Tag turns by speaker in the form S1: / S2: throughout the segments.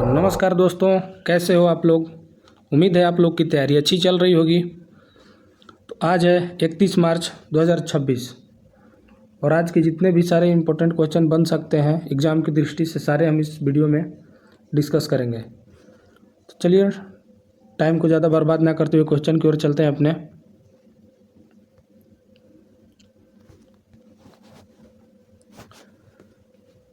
S1: नमस्कार दोस्तों, कैसे हो आप लोग। उम्मीद है आप लोग की तैयारी अच्छी चल रही होगी। तो आज है 31 मार्च 2026 और आज के जितने भी सारे इम्पोर्टेंट क्वेश्चन बन सकते हैं एग्ज़ाम की दृष्टि से सारे हम इस वीडियो में डिस्कस करेंगे। तो चलिए टाइम को ज़्यादा बर्बाद ना करते हुए क्वेश्चन की ओर चलते हैं अपने।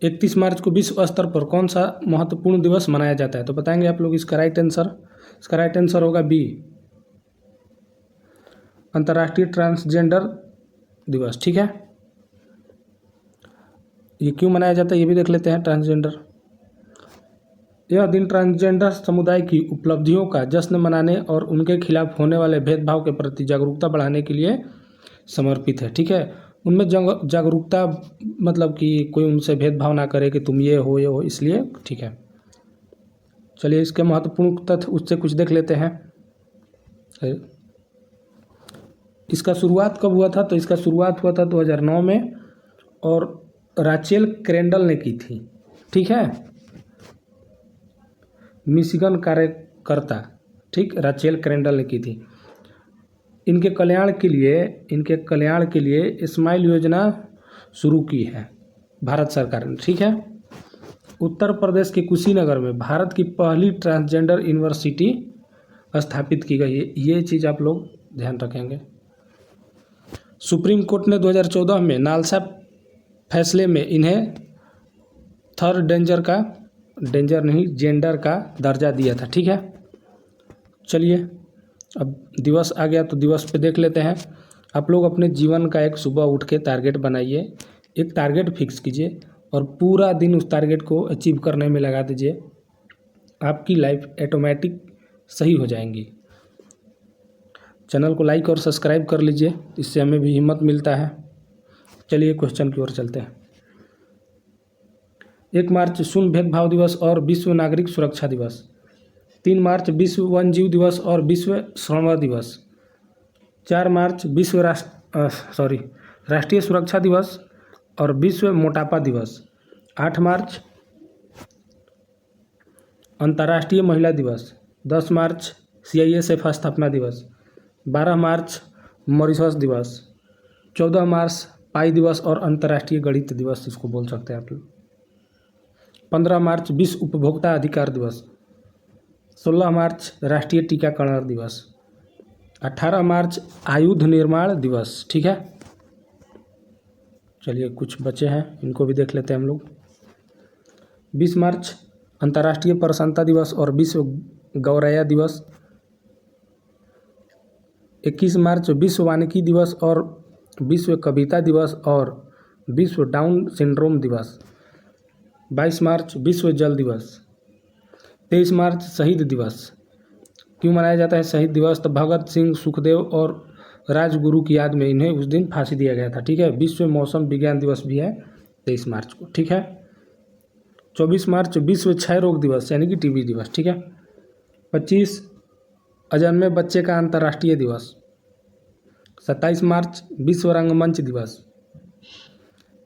S1: इकतीस मार्च को विश्व स्तर पर कौन सा महत्वपूर्ण दिवस मनाया जाता है, तो बताएंगे आप लोग इसका राइट आंसर होगा बी, अंतर्राष्ट्रीय ट्रांसजेंडर दिवस। ठीक है, ये क्यों मनाया जाता है ये भी देख लेते हैं। ट्रांसजेंडर, यह दिन ट्रांसजेंडर समुदाय की उपलब्धियों का जश्न मनाने और उनके खिलाफ होने वाले भेदभाव के प्रति जागरूकता बढ़ाने के लिए समर्पित है। ठीक है, उनमें जागरूकता मतलब कि कोई उनसे भेदभाव ना करे कि तुम ये हो, इसलिए। ठीक है, चलिए इसके महत्वपूर्ण तथ्य उससे कुछ देख लेते हैं। इसका शुरुआत कब हुआ था, तो इसका शुरुआत हुआ था 2009 में और राचेल क्रेंडल ने की थी। ठीक है, मिशिगन कार्यकर्ता, ठीक, राचेल क्रेंडल ने की थी। इनके कल्याण के लिए स्माइल योजना शुरू की है भारत सरकार ने। ठीक है, उत्तर प्रदेश के कुशीनगर में भारत की पहली ट्रांसजेंडर यूनिवर्सिटी स्थापित की गई है। ये चीज़ आप लोग ध्यान रखेंगे। सुप्रीम कोर्ट ने 2014 में नालसा फैसले में इन्हें थर्ड जेंडर का दर्जा दिया था। ठीक है, चलिए अब दिवस आ गया तो दिवस पे देख लेते हैं। आप लोग अपने जीवन का एक सुबह उठ के टारगेट बनाइए, एक टारगेट फिक्स कीजिए और पूरा दिन उस टारगेट को अचीव करने में लगा दीजिए। आपकी लाइफ ऑटोमेटिक सही हो जाएंगी। चैनल को लाइक और सब्सक्राइब कर लीजिए, इससे हमें भी हिम्मत मिलता है। चलिए क्वेश्चन की ओर चलते हैं। 1 मार्च शून्य भेदभाव दिवस और विश्व नागरिक सुरक्षा दिवस। 3 मार्च विश्व वन जीव दिवस और विश्व श्रवण दिवस। 4 मार्च राष्ट्रीय सुरक्षा दिवस और विश्व मोटापा दिवस। 8 मार्च अंतर्राष्ट्रीय महिला दिवस। 10 मार्च CISF स्थापना दिवस। 12 मार्च मॉरिशस दिवस। 14 मार्च पाई दिवस और अंतर्राष्ट्रीय गणित दिवस इसको बोल सकते हैं आप लोग। 15 मार्च विश्व उपभोक्ता अधिकार दिवस। 16 मार्च राष्ट्रीय टीकाकरण दिवस। 18 मार्च आयुध निर्माण दिवस। ठीक है, चलिए कुछ बचे हैं इनको भी देख लेते हैं हम लोग। 20 मार्च अंतर्राष्ट्रीय प्रसन्नता दिवस और विश्व गौरैया दिवस। 21 मार्च विश्व वानिकी दिवस और विश्व कविता दिवस और विश्व डाउन सिंड्रोम दिवस। 22 मार्च विश्व जल दिवस। 23 मार्च शहीद दिवस। क्यों मनाया जाता है शहीद दिवस, तो भगत सिंह, सुखदेव और राजगुरु की याद में इन्हें उस दिन फांसी दिया गया था। ठीक है, विश्व मौसम विज्ञान दिवस भी है 23 मार्च को। ठीक है, 24 मार्च विश्व क्षय रोग दिवस यानी कि TB दिवस। ठीक है, 25 अजन्मे बच्चे का अंतर्राष्ट्रीय दिवस। 27 मार्च विश्व रंगमंच दिवस।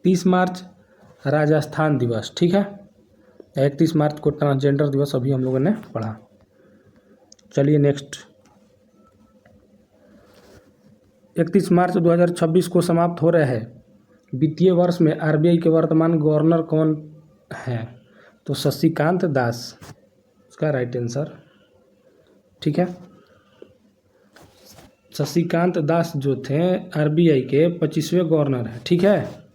S1: 30 मार्च राजस्थान दिवस। ठीक है, 31 मार्च को ट्रांसजेंडर दिवस अभी हम लोगों ने पढ़ा। चलिए नेक्स्ट, 31 मार्च 2026 को समाप्त हो रहे हैं वित्तीय वर्ष में RBI के वर्तमान गवर्नर कौन हैं, तो शशिकांत दास इसका राइट आंसर। ठीक है, शशिकांत दास जो थे RBI के 25वें गवर्नर हैं। ठीक है,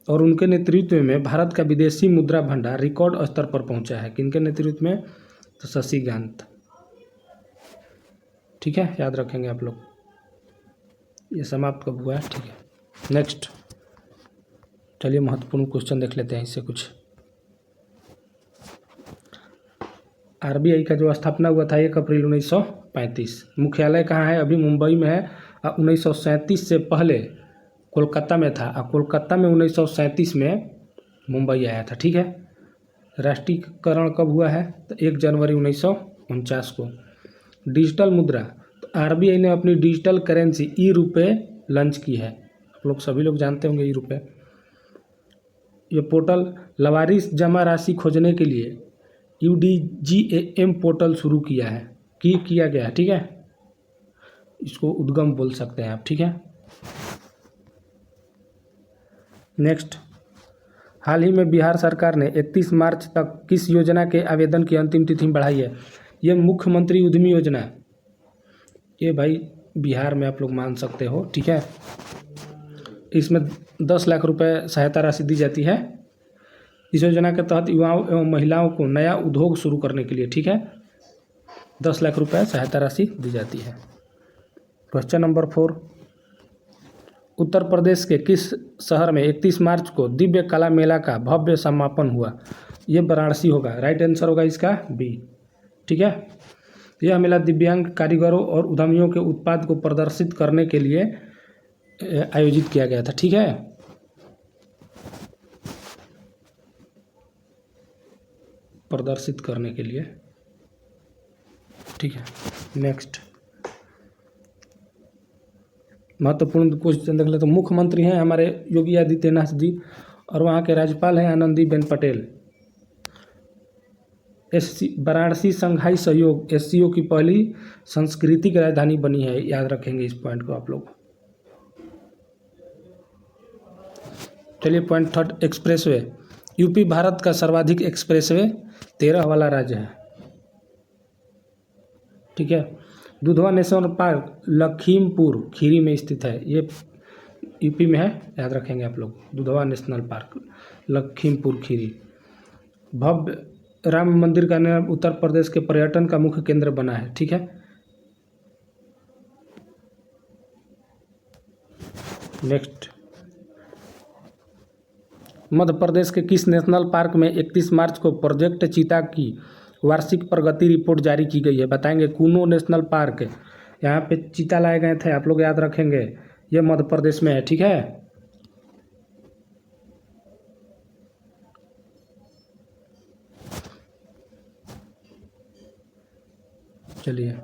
S1: और उनके नेतृत्व में भारत का विदेशी मुद्रा भंडार रिकॉर्ड स्तर पर पहुंचा है। किनके नेतृत्व में, तो शशिकांत। ठीक है, याद रखेंगे आप लोग। ये समाप्त कब हुआ है। ठीक है, नेक्स्ट चलिए महत्वपूर्ण क्वेश्चन देख लेते हैं इससे कुछ। RBI का जो स्थापना हुआ था 1 अप्रैल 1935। मुख्यालय कहाँ है, अभी मुंबई में है। 1937 से पहले कोलकाता में था और कोलकाता में 1937 में मुंबई आया था। ठीक है, राष्ट्रीयकरण कब हुआ है, तो 1 जनवरी 1949 को। डिजिटल मुद्रा, तो RBI ने अपनी डिजिटल करेंसी ई रुपये लॉन्च की है। आप लोग सभी लोग जानते होंगे ई रुपये। ये पोर्टल लवारिस जमा राशि खोजने के लिए UDGAM पोर्टल शुरू किया है किया गया है, ठीक है। इसको उद्गम बोल सकते हैं आप, ठीक है। नेक्स्ट, हाल ही में बिहार सरकार ने 31 मार्च तक किस योजना के आवेदन की अंतिम तिथि बढ़ाई है? ये मुख्यमंत्री उद्यमी योजना, ये भाई बिहार में आप लोग मान सकते हो, ठीक है। इसमें 10 लाख रुपए सहायता राशि दी जाती है। इस योजना के तहत युवाओं एवं महिलाओं को नया उद्योग शुरू करने के लिए, ठीक है, 10 लाख रुपए सहायता राशि दी जाती है। क्वेश्चन नंबर 4, उत्तर प्रदेश के किस शहर में 31 मार्च को दिव्य कला मेला का भव्य समापन हुआ? ये वाराणसी होगा। राइट आंसर होगा इसका बी, ठीक है। यह मेला दिव्यांग कारीगरों और उद्यमियों के उत्पाद को प्रदर्शित करने के लिए आयोजित किया गया था, ठीक है। प्रदर्शित करने के लिए, ठीक है। नेक्स्ट, महत्वपूर्ण क्वेश्चन देख ले तो मुख्यमंत्री हैं हमारे योगी आदित्यनाथ जी और वहाँ के राज्यपाल हैं आनंदीबेन पटेल। वाराणसी संघाई सहयोग SCO की पहली सांस्कृतिक राजधानी बनी है, याद रखेंगे इस पॉइंट को आप लोग। चलिए पॉइंट 3, एक्सप्रेसवे। यूपी भारत का सर्वाधिक एक्सप्रेसवे 13 वाला राज्य है, ठीक है। दुधवा नेशनल पार्क लखीमपुर खीरी में स्थित है, ये यूपी में है, याद रखेंगे आप लोग। Dudhwa national park Lakhimpur Kheri. भव्य राम मंदिर का निर्माण उत्तर प्रदेश के पर्यटन का मुख्य केंद्र बना है, ठीक है। नेक्स्ट, मध्य प्रदेश के किस नेशनल पार्क में 31 मार्च को प्रोजेक्ट चीता की वार्षिक प्रगति रिपोर्ट जारी की गई है? बताएंगे। कूनो नेशनल पार्क, यहाँ पे चीता लाए गए थे, आप लोग याद रखेंगे। ये मध्य प्रदेश में है, ठीक है। चलिए,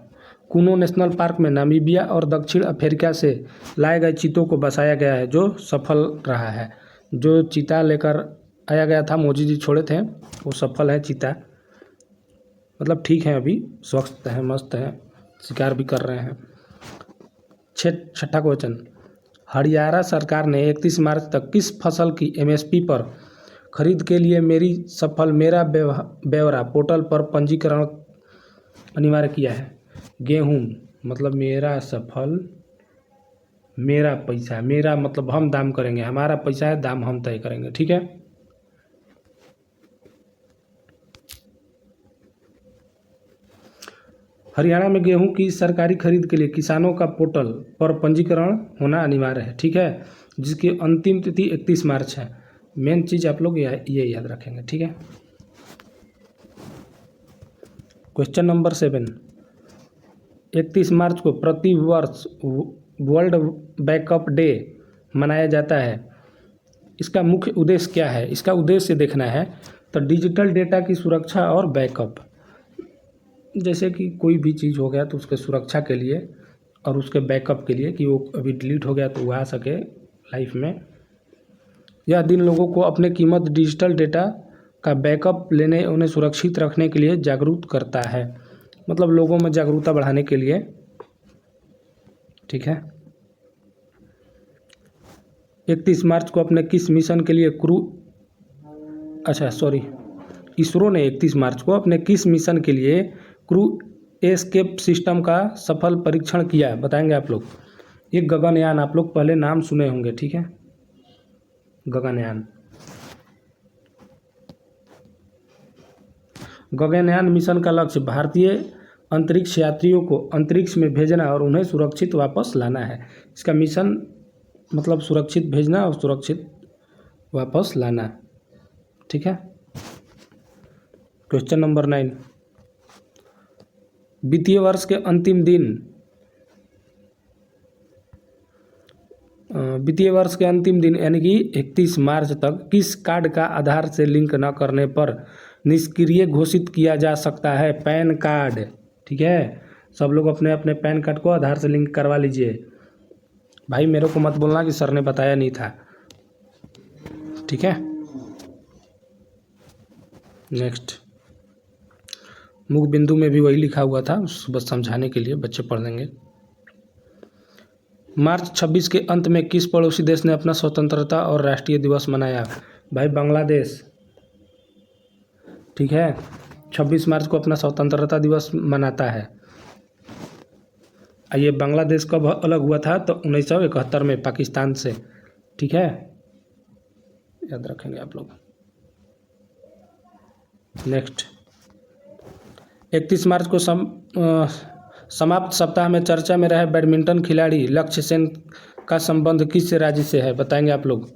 S1: कूनो नेशनल पार्क में नामीबिया और दक्षिण अफ्रीका से लाए गए चीतों को बसाया गया है, जो सफल रहा है। जो चीता लेकर आया गया था, मोदी जी छोड़े थे, वो सफल है चीता, मतलब ठीक है, अभी स्वस्थ है, मस्त है, शिकार भी कर रहे हैं। 6ठा क्वेश्चन, हरियाणा सरकार ने 31 मार्च तक किस फसल की MSP पर खरीद के लिए मेरा ब्यौरा पोर्टल पर पंजीकरण अनिवार्य किया है? गेहूँ, मतलब मेरा सफल मेरा पैसा, मेरा मतलब हम दाम करेंगे, हमारा पैसा है, दाम हम तय करेंगे, ठीक है। हरियाणा में गेहूं की सरकारी खरीद के लिए किसानों का पोर्टल पर पंजीकरण होना अनिवार्य है, ठीक है, जिसकी अंतिम तिथि 31 मार्च है। मेन चीज़ आप लोग ये याद रखेंगे, ठीक है। क्वेश्चन नंबर 7, 31 मार्च को प्रति वर्ष वर्ल्ड बैकअप डे मनाया जाता है। इसका मुख्य उद्देश्य क्या है? इसका उद्देश्य देखना है तो डिजिटल डेटा की सुरक्षा और बैकअप, जैसे कि कोई भी चीज़ हो गया तो उसके सुरक्षा के लिए और उसके बैकअप के लिए कि वो अभी डिलीट हो गया तो वो आ सके लाइफ में। यह दिन लोगों को अपने कीमत डिजिटल डेटा का बैकअप लेने, उन्हें सुरक्षित रखने के लिए जागरूक करता है, मतलब लोगों में जागरूकता बढ़ाने के लिए, ठीक है। 31 मार्च को अपने किस मिशन के लिए इसरो ने 31 मार्च को अपने किस मिशन के लिए क्रू एस्केप सिस्टम का सफल परीक्षण किया? बताएंगे आप लोग। ये गगनयान, आप लोग पहले नाम सुने होंगे, ठीक है, गगनयान। गगनयान मिशन का लक्ष्य भारतीय अंतरिक्ष यात्रियों को अंतरिक्ष में भेजना और उन्हें सुरक्षित वापस लाना है। इसका मिशन मतलब सुरक्षित भेजना और सुरक्षित वापस लाना, ठीक है। क्वेश्चन नंबर 9, वित्तीय वर्ष के अंतिम दिन यानी कि 31 मार्च तक किस कार्ड का आधार से लिंक न करने पर निष्क्रिय घोषित किया जा सकता है? पैन कार्ड, ठीक है। सब लोग अपने अपने पैन कार्ड को आधार से लिंक करवा लीजिए। भाई मेरे को मत बोलना कि सर ने बताया नहीं था, ठीक है। नेक्स्ट, मुख बिंदु में भी वही लिखा हुआ था, बस समझाने के लिए बच्चे पढ़ लेंगे। मार्च 26 के अंत में किस पड़ोसी देश ने अपना स्वतंत्रता और राष्ट्रीय दिवस मनाया? भाई बांग्लादेश। ठीक है, 26 मार्च को अपना स्वतंत्रता दिवस मनाता है। ये बांग्लादेश कब अलग हुआ था? तो 1971 में पाकिस्तान से। ठीक है, याद रखेंगे आप लोग। नेक्स्ट, 31 मार्च को समाप्त सप्ताह में चर्चा में रहे बैडमिंटन खिलाड़ी लक्ष्य सेन का संबंध किस राज्य से है? बताएंगे आप लोग।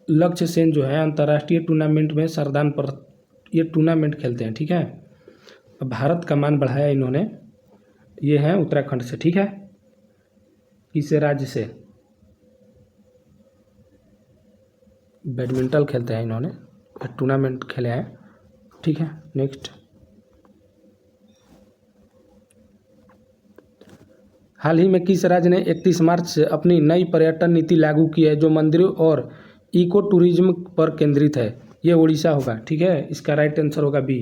S1: लक्ष्य सेन जो है अंतर्राष्ट्रीय टूर्नामेंट में सरदान पर ये टूर्नामेंट खेलते हैं। ठीक है, अब भारत का मान बढ़ाया इन्होंने। ये हैं उत्तराखंड से। ठीक है, किस राज्य से? बैडमिंटन खेलते हैं इन्होंने, टूर्नामेंट खेले हैं। ठीक है, नेक्स्ट, हाल ही में किस राज्य ने 31 मार्च से अपनी नई पर्यटन नीति लागू की है जो मंदिरों और इको टूरिज्म पर केंद्रित है? ये उड़ीसा होगा। ठीक है, इसका राइट आंसर होगा बी।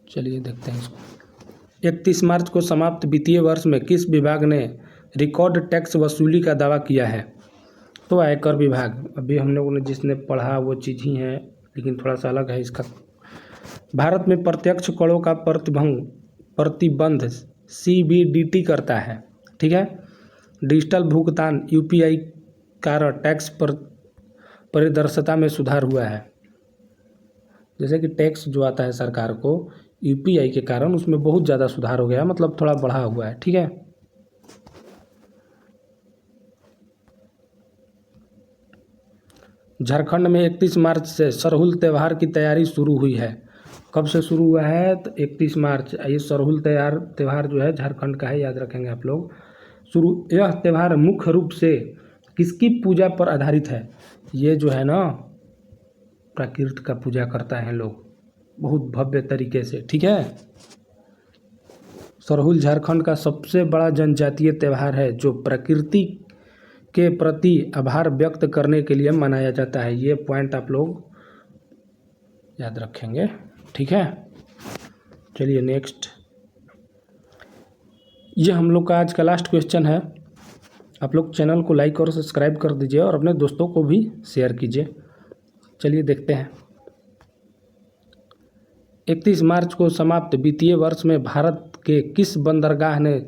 S1: चलिए देखते हैं इसको। 31 मार्च को समाप्त वित्तीय वर्ष में किस विभाग ने रिकॉर्ड टैक्स वसूली का दावा किया है? तो आयकर विभाग। अभी हम लोगों ने जिसने पढ़ा वो चीज़ ही है, लेकिन थोड़ा सा अलग है इसका। भारत में प्रत्यक्ष करों का प्रतिबंध CBDT करता है। ठीक है, डिजिटल भुगतान UPI कारण टैक्स पर पारदर्शिता में सुधार हुआ है। जैसे कि टैक्स जो आता है सरकार को UPI के कारण, उसमें बहुत ज़्यादा सुधार हो गया, मतलब थोड़ा बढ़ा हुआ है। ठीक है, झारखंड में 31 मार्च से सरहुल त्यौहार की तैयारी शुरू हुई है। कब से शुरू हुआ है? तो 31 मार्च। ये सरहुल त्यौहार जो है झारखंड का है, याद रखेंगे आप लोग। यह त्यौहार मुख्य रूप से किसकी पूजा पर आधारित है? ये जो है ना, प्रकृति का पूजा करता है लोग बहुत भव्य तरीके से। ठीक है, सरहुल झारखंड का सबसे बड़ा जनजातीय त्यौहार है जो प्रकृति के प्रति आभार व्यक्त करने के लिए मनाया जाता है। ये पॉइंट आप लोग याद रखेंगे। ठीक है, चलिए नेक्स्ट, ये हम लोग का आज का लास्ट क्वेश्चन है। आप लोग चैनल को लाइक और सब्सक्राइब कर दीजिए और अपने दोस्तों को भी शेयर कीजिए। चलिए देखते हैं। 31 मार्च को समाप्त वित्तीय वर्ष में भारत के किस बंदरगाह ने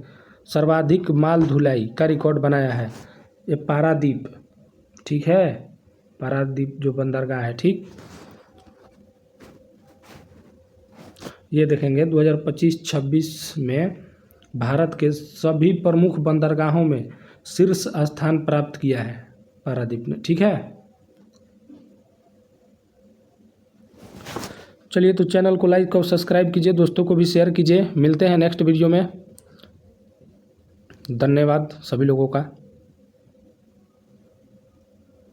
S1: सर्वाधिक माल ढुलाई का रिकॉर्ड बनाया है? ये पारादीप। ठीक है, पारादीप जो बंदरगाह है। ठीक, ये देखेंगे 2025-26 में भारत के सभी प्रमुख बंदरगाहों में शीर्ष स्थान प्राप्त किया है पारादीप ने। ठीक है, चलिए तो चैनल को लाइक और सब्सक्राइब कीजिए, दोस्तों को भी शेयर कीजिए। मिलते हैं नेक्स्ट वीडियो में। धन्यवाद सभी लोगों का।